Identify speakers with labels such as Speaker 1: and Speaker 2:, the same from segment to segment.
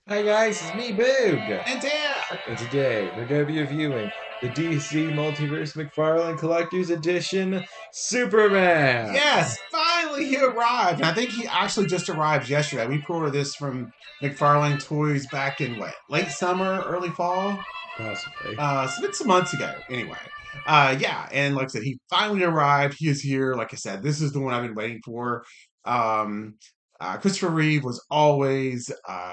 Speaker 1: Hi guys, it's me, Boog,
Speaker 2: And Dan!
Speaker 1: and today we're going to be reviewing the DC Multiverse McFarlane Collector's Edition Superman.
Speaker 2: Yes, finally he arrived. And I think he actually just arrived yesterday. We pre-ordered this from McFarlane Toys back in what, late summer, early fall?
Speaker 1: Possibly.
Speaker 2: So it's some months ago, anyway. Yeah, and like I said, he finally arrived. He is here. Like I said, this is the one I've been waiting for. Um, Christopher Reeve was always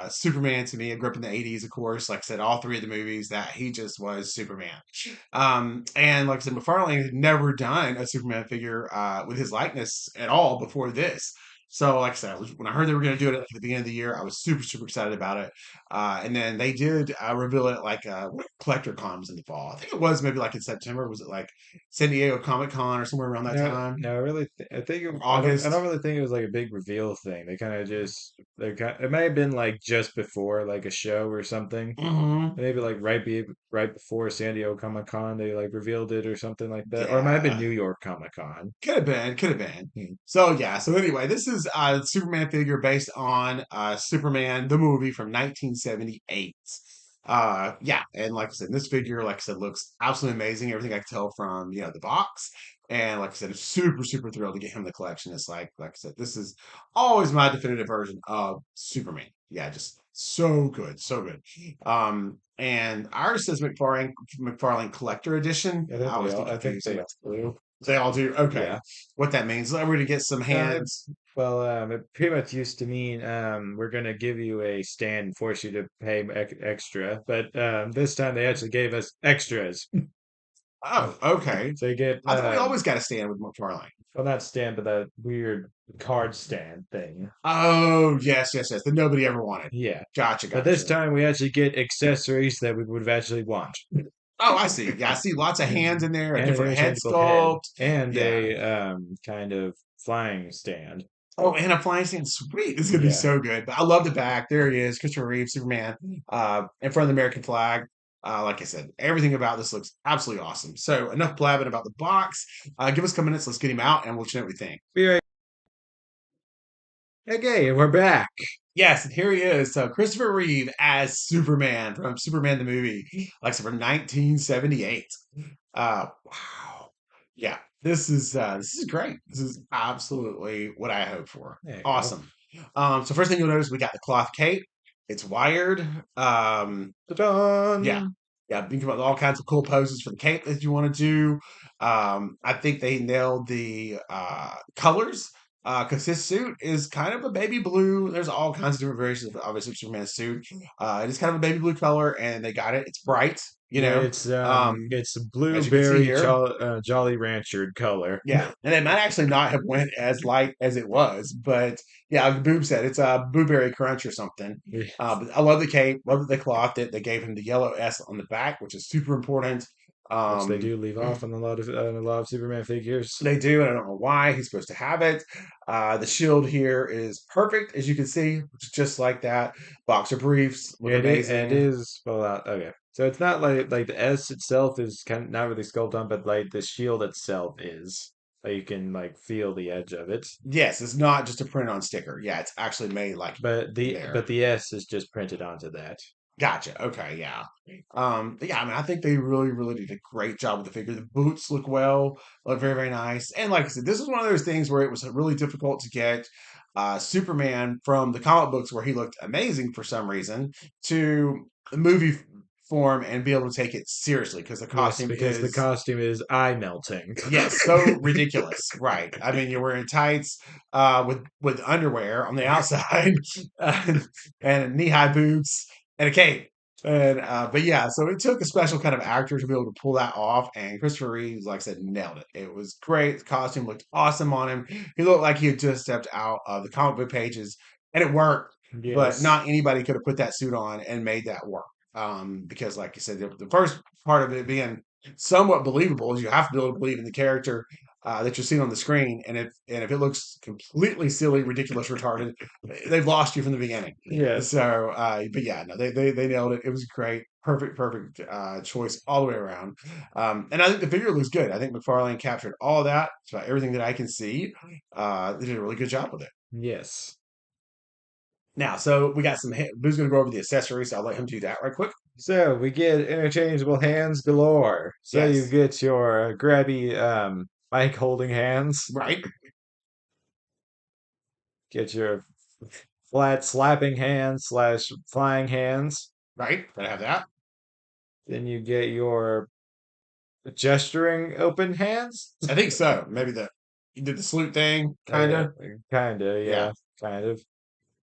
Speaker 2: Superman to me. I grew up in the '80s, of course. Like I said, all three of the movies that he just was Superman. And like I said, McFarlane had never done a Superman figure with his likeness at all before this. So, like I said, when I heard they were going to do it at the beginning of the year, I was super, super excited about it. And then they did reveal it like what collector con was in the fall. I think it was maybe like in September. Was it like San Diego Comic Con or somewhere around that
Speaker 1: No,
Speaker 2: time?
Speaker 1: no, I really, I think
Speaker 2: Or
Speaker 1: I
Speaker 2: August?
Speaker 1: don't really think it was like a big reveal thing. They kind of just, it might have been like just before like a show or something.
Speaker 2: Hmm.
Speaker 1: Maybe like right before San Diego Comic Con, they like revealed it or something like that, or it might have been
Speaker 2: Yeah.
Speaker 1: New York Comic Con.
Speaker 2: Could have been, could have been.
Speaker 1: Hmm.
Speaker 2: So yeah, so anyway, this is a Superman figure based on Superman the movie from 1978. Yeah, and like I said, this figure, like I said, looks absolutely amazing. Everything I could tell from the box, and like I said, I'm super super thrilled to get him in the collection. It's like I said, this is always my definitive version of Superman. Yeah, just so good, so good. And ours says McFarlane Collector Edition. I always get
Speaker 1: I think
Speaker 2: confused.
Speaker 1: they all do.
Speaker 2: They all do. Okay.
Speaker 1: Yeah.
Speaker 2: What that means? We're going to get some
Speaker 1: No,
Speaker 2: hands.
Speaker 1: it pretty much used to mean we're gonna give you a stand and force you to pay extra, but this time they actually gave us extras.
Speaker 2: Oh, okay.
Speaker 1: So you get
Speaker 2: I thought we always got to stand with McFarlane.
Speaker 1: well, not stand, but that weird card stand thing.
Speaker 2: Oh, yes, yes, yes. That nobody ever wanted.
Speaker 1: Yeah.
Speaker 2: Gotcha,
Speaker 1: But this
Speaker 2: gotcha.
Speaker 1: time we actually get accessories that we would actually want.
Speaker 2: Oh, I see. Yeah, I see lots of hands in there, a
Speaker 1: And an
Speaker 2: different head
Speaker 1: interchangeable head
Speaker 2: sculpt.
Speaker 1: and
Speaker 2: Yeah.
Speaker 1: a kind of flying stand.
Speaker 2: Oh, and a flying stand. Sweet. This is going to be
Speaker 1: Yeah.
Speaker 2: so good. But I love the back. There he is, Christopher Reeve, Superman, in front of the American flag. Like I said, everything about this looks absolutely awesome. So enough blabbing about the box. Give us a couple minutes. Let's get him out, and we'll show you what we think.
Speaker 1: Be right. Okay, and we're back.
Speaker 2: Yes, and here he is. So Christopher Reeve as Superman from Superman the movie, like I said, from 1978. Wow. Yeah, this is great. This is absolutely what I hope for.
Speaker 1: There you go.
Speaker 2: Awesome. So first thing you'll notice, we got the cloth cape. It's wired. Yeah,
Speaker 1: Ta-da!
Speaker 2: yeah. You can come up with all kinds of cool poses for the cape that you want to do. I think they nailed the colors because his suit is kind of a baby blue. There's all kinds of different variations of obviously Superman's suit. It is kind of a baby blue color, and they got it. It's bright,
Speaker 1: Yeah,
Speaker 2: um,
Speaker 1: it's
Speaker 2: as you can see
Speaker 1: blueberry
Speaker 2: here.
Speaker 1: Jolly Rancher color.
Speaker 2: Yeah, and it might actually not have went as light as it was, but yeah, like Boob said, it's a blueberry crunch or something. But I love the cape, love that they cloth it. They gave him the yellow S on the back, which is super important.
Speaker 1: Which they
Speaker 2: Um,
Speaker 1: do leave off on a lot of Superman figures.
Speaker 2: they do, and I don't know why he's supposed to have it. The shield here is perfect, as you can see, just like that. Boxer briefs look
Speaker 1: It
Speaker 2: amazing.
Speaker 1: is well okay. So it's not like the S itself is kind of not really sculpted on, but like the shield itself is. Like you can like feel the edge of it.
Speaker 2: Yes, it's not just a print on sticker. Yeah, it's actually made like
Speaker 1: But
Speaker 2: there.
Speaker 1: the S is just printed onto that.
Speaker 2: Gotcha. Okay, yeah. But yeah, I mean, I think they really, really did a great job with the figure. The boots look well, look very, very nice. And like I said, this is one of those things where it was really difficult to get Superman from the comic books where he looked amazing for some reason to the movie form and be able to take it seriously because the
Speaker 1: Yes,
Speaker 2: costume
Speaker 1: because the
Speaker 2: is
Speaker 1: costume is eye melting.
Speaker 2: yes, so ridiculous. Right. I mean, you're wearing tights with underwear on the outside and knee-high boots and a cape. And but yeah, so it took a special kind of actor to be able to pull that off. And Christopher Reeves, like I said, nailed it. It was great. The costume looked awesome on him. He looked like he had just stepped out of the comic book pages, and it worked. But
Speaker 1: Yes.
Speaker 2: not anybody could have put that suit on and made that work. Because, like you said, the first part of it being somewhat believable is you have to be able to believe in the character that you're seeing on the screen. And if it looks completely silly, ridiculous, retarded, they've lost you from the beginning.
Speaker 1: Yes.
Speaker 2: So, but yeah, no, they nailed it. It was great, perfect choice all the way around. And I think the figure looks good. I think McFarlane captured all of that. It's about everything that I can see. They did a really good job with it.
Speaker 1: Yes.
Speaker 2: Now, so we got some. Boo's going to go over the accessories. So I'll let him do that right quick.
Speaker 1: So we get interchangeable hands galore. So you
Speaker 2: Yes.
Speaker 1: get your grabby mic holding hands,
Speaker 2: Right.
Speaker 1: get your flat slapping hands slash flying hands.
Speaker 2: Right. Gotta have that.
Speaker 1: Then you get your gesturing open hands.
Speaker 2: I think so. Maybe the you did the salute thing, kind
Speaker 1: Yeah,
Speaker 2: of.
Speaker 1: kinda,
Speaker 2: Yeah.
Speaker 1: yeah, kind of.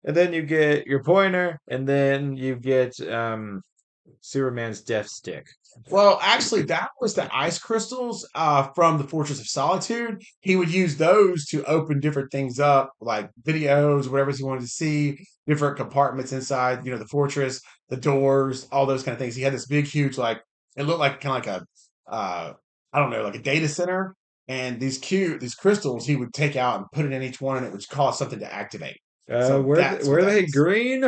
Speaker 1: And then you get your pointer, and then you get Superman's death stick.
Speaker 2: Well, actually, that was the ice crystals from the Fortress of Solitude. He would use those to open different things up, like videos, whatever he wanted to see, different compartments inside, the fortress, the doors, all those kind of things. He had this big, huge, like it looked like kind of like I don't know, like a data center. And these crystals, he would take out and put it in each one, and it would cause something to activate. So that's what
Speaker 1: Were
Speaker 2: that
Speaker 1: they
Speaker 2: is.
Speaker 1: green?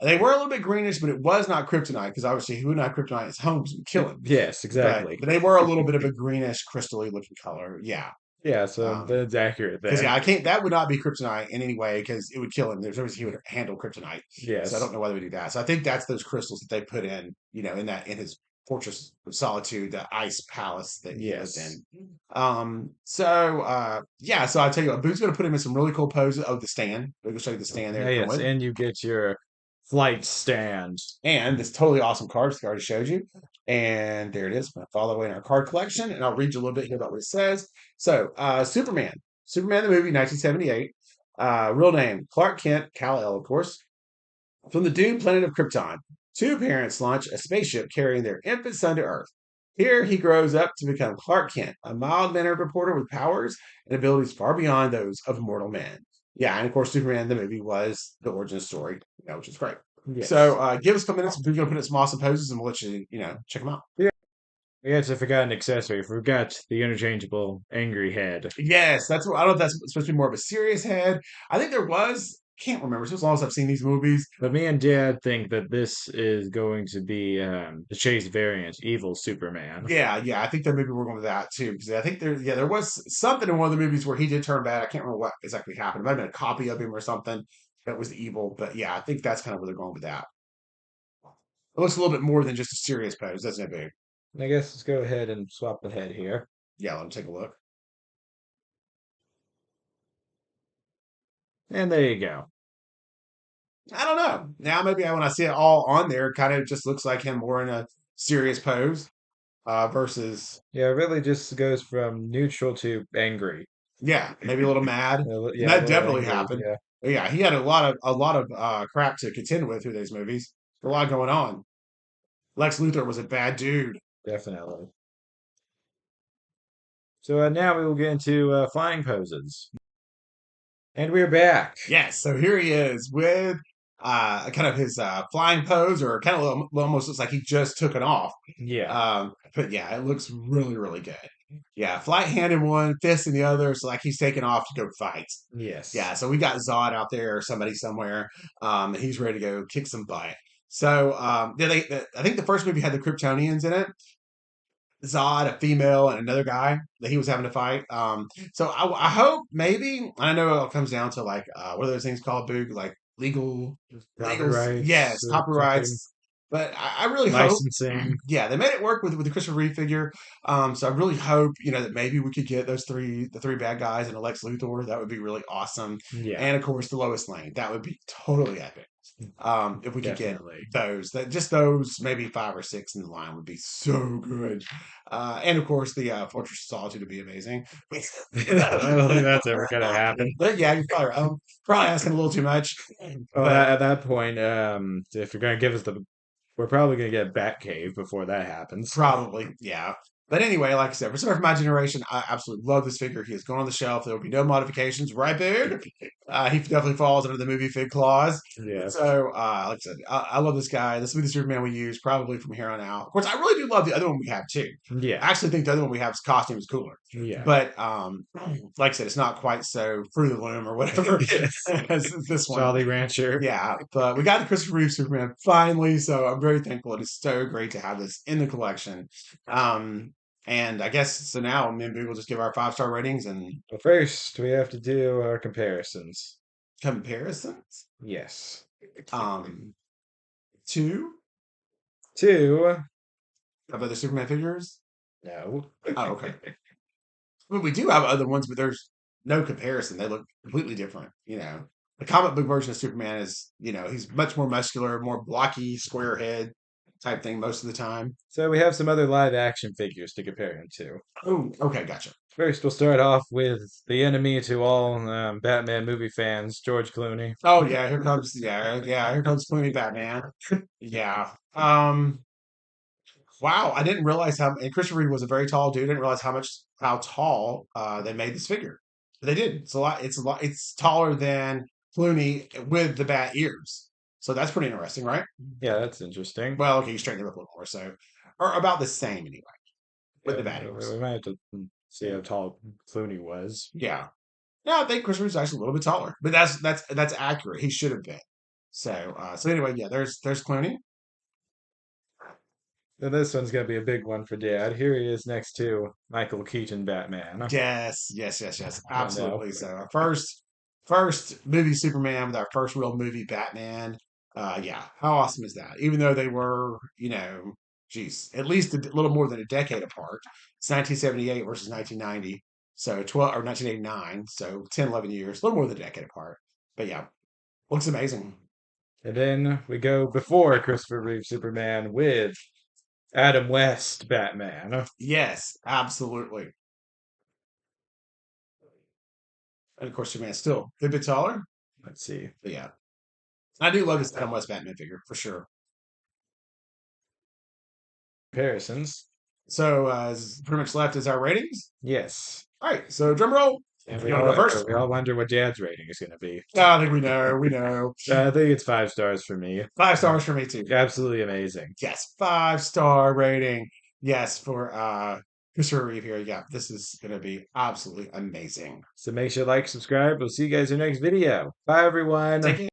Speaker 2: They were a little bit greenish, but it was not kryptonite because obviously he would not kryptonite his homes and kill him.
Speaker 1: Yes,
Speaker 2: But
Speaker 1: exactly.
Speaker 2: but they were a little bit of a greenish, crystally looking color. Yeah.
Speaker 1: Yeah, so
Speaker 2: Um,
Speaker 1: that's accurate
Speaker 2: because
Speaker 1: then.
Speaker 2: yeah, I can't. That would not be kryptonite in any way because it would kill him. There's no reason he would handle kryptonite. So I don't
Speaker 1: Yes,
Speaker 2: know why they would do that. So I think that's those crystals that they put in, in his fortress of solitude, the ice palace that he lived
Speaker 1: yes.
Speaker 2: in. Yeah. So I tell you what, Boo's going to put him in some really cool poses. Oh, the stand. We're going to show you the stand there to come
Speaker 1: Yes,
Speaker 2: with.
Speaker 1: and you get your flight stand.
Speaker 2: And this totally awesome card I already showed you. And there it is. I'm file away in our card collection, and I'll read you a little bit here about what it says. So, Superman. Superman the movie, 1978. Real name, Clark Kent, Kal-El, of course. From the doomed planet of Krypton, two parents launch a spaceship carrying their infant son to Earth. Here he grows up to become Clark Kent, a mild-mannered reporter with powers and abilities far beyond those of mortal men. Yeah, and of course, Superman the movie was the origin story, which is great. So,
Speaker 1: Yes.
Speaker 2: give us a couple minutes. We're going to put in some awesome poses, and we'll let you, check them out.
Speaker 1: Yeah, we actually forgot an accessory. Forgot the interchangeable angry head.
Speaker 2: Yes, that's what I don't know if that's supposed to be more of a serious head. I think there was. Can't remember. It's been as long as I've seen these movies.
Speaker 1: But me and Dad think that this is going to be the Chase variant, evil Superman.
Speaker 2: Yeah, yeah, I think that maybe we're going with that too because I think there was something in one of the movies where he did turn bad. I can't remember what exactly happened. It might have been a copy of him or something that was evil, but yeah, I think that's kind of where they're going with that. It looks a little bit more than just a serious pose, doesn't it, babe?
Speaker 1: I guess let's go ahead and swap the head here.
Speaker 2: Yeah, let me take a look.
Speaker 1: And there you go.
Speaker 2: I don't know. Now maybe when I see it all on there, it kind of just looks like him more in a serious pose versus
Speaker 1: Yeah, it really just goes from neutral to angry.
Speaker 2: yeah, maybe a little mad, and
Speaker 1: Yeah, a
Speaker 2: that
Speaker 1: little
Speaker 2: definitely
Speaker 1: angry.
Speaker 2: happened.
Speaker 1: Yeah,
Speaker 2: Yeah, he had a lot of crap to contend with through these movies. A lot going on. Lex Luthor was a bad dude.
Speaker 1: definitely. So now we will get into flying poses. And we're back.
Speaker 2: Yes, so here he is with kind of his flying pose, or kind of almost looks like he just took it off.
Speaker 1: Yeah.
Speaker 2: But yeah, it looks really, really good. Yeah, flight hand in one, fist in the other, so like he's taking off to go fight.
Speaker 1: Yes.
Speaker 2: Yeah, so we got Zod out there or somebody somewhere. He's ready to go kick some butt. So I think the first movie had the Kryptonians in it. Zod, a female, and another guy that he was having to fight. So I hope maybe I know it all comes down to like what are those things called, Boog? Like legals,
Speaker 1: Copyrights
Speaker 2: yes,
Speaker 1: or something.
Speaker 2: copyrights. But I really hope,
Speaker 1: Licensing.
Speaker 2: yeah, they made it work with the Christopher Reeve figure. So I really hope that maybe we could get the three bad guys and Lex Luthor. That would be really awesome.
Speaker 1: Yeah,
Speaker 2: And of course the Lois Lane. That would be totally epic. If we could get
Speaker 1: definitely.
Speaker 2: those maybe five or six in the line would be so good. And of course the Fortress of Solitude would be amazing.
Speaker 1: I don't think that's ever gonna happen.
Speaker 2: But yeah, you're probably asking a little too much.
Speaker 1: Well,
Speaker 2: But
Speaker 1: at that point, if you're gonna give us we're probably gonna get Batcave before that happens.
Speaker 2: probably, yeah. But anyway, like I said, for somebody from my generation, I absolutely love this figure. He is going on the shelf. There will be no modifications, right, Big? He definitely falls under the movie fig clause.
Speaker 1: Yeah,
Speaker 2: So, like I said, I love this guy. This will be the Superman we use probably from here on out. Of course, I really do love the other one we have too.
Speaker 1: yeah,
Speaker 2: I actually think the other one we have's costume is cooler.
Speaker 1: yeah.
Speaker 2: But like I said, it's not quite so Fruit of the Loom or whatever
Speaker 1: Yes.
Speaker 2: as this one.
Speaker 1: Jolly Rancher.
Speaker 2: Yeah, but we got the Christopher Reeve Superman finally, so I'm very thankful. It is so great to have this in the collection. Um, and I guess so now maybe we'll just give our 5-star ratings and
Speaker 1: But first, we have to do our comparisons.
Speaker 2: comparisons.
Speaker 1: Yes.
Speaker 2: Um, two
Speaker 1: Two.
Speaker 2: of other Superman figures.
Speaker 1: No.
Speaker 2: Oh, okay. Well, we do have other ones, but there's no comparison. They look completely different. The comic book version of Superman is, he's much more muscular, more blocky, square head type thing most of the time.
Speaker 1: So we have some other live action figures to compare him to.
Speaker 2: Oh, okay, gotcha.
Speaker 1: First, we'll start off with the enemy to all Batman movie fans, George Clooney.
Speaker 2: Oh yeah, here comes Clooney Batman. Yeah. Wow, I didn't realize and Christopher Reeve was a very tall dude. I didn't realize how tall they made this figure. But they did. It's a lot. It's taller than Clooney with the bat ears. So that's pretty interesting, right?
Speaker 1: Yeah, that's interesting.
Speaker 2: Well, okay, you straighten it up a little more, or about the same anyway with
Speaker 1: Yeah,
Speaker 2: the bat
Speaker 1: we
Speaker 2: ears.
Speaker 1: we might have to see how tall Clooney was.
Speaker 2: Yeah, yeah, I think Christopher Reeve's actually a little bit taller, but that's accurate. He should have been. So anyway, yeah, there's Clooney.
Speaker 1: And this one's gonna be a big one for Dad. Here he is next to Michael Keaton Batman.
Speaker 2: Yes, yes, yes, yes,
Speaker 1: I know.
Speaker 2: absolutely. So our first movie Superman with our first real movie Batman. Yeah, how awesome is that? Even though they were, geez, at least a little more than a decade apart. It's 1978 versus 1990, so 12 or 1989, so 10, 11 years, a little more than a decade apart. But yeah, looks amazing.
Speaker 1: And then we go before Christopher Reeve Superman with Adam West Batman.
Speaker 2: Yes, absolutely. And of course, Superman's still a bit taller,
Speaker 1: Let's see
Speaker 2: but yeah, I do love this Adam West Batman figure for sure.
Speaker 1: comparisons.
Speaker 2: So pretty much left is our ratings.
Speaker 1: Yes.
Speaker 2: All right, so drum roll.
Speaker 1: And
Speaker 2: You want to go first?
Speaker 1: we all wonder what Dad's rating is gonna be.
Speaker 2: I think we know. We know.
Speaker 1: I think it's 5 stars for me.
Speaker 2: 5 stars for me too.
Speaker 1: Absolutely amazing.
Speaker 2: Yes, 5 star rating. Yes, for Christopher Reeve here. Yeah, this is gonna be absolutely amazing.
Speaker 1: So make sure to like, subscribe. We'll see you guys in the next video. Bye, everyone.
Speaker 2: Take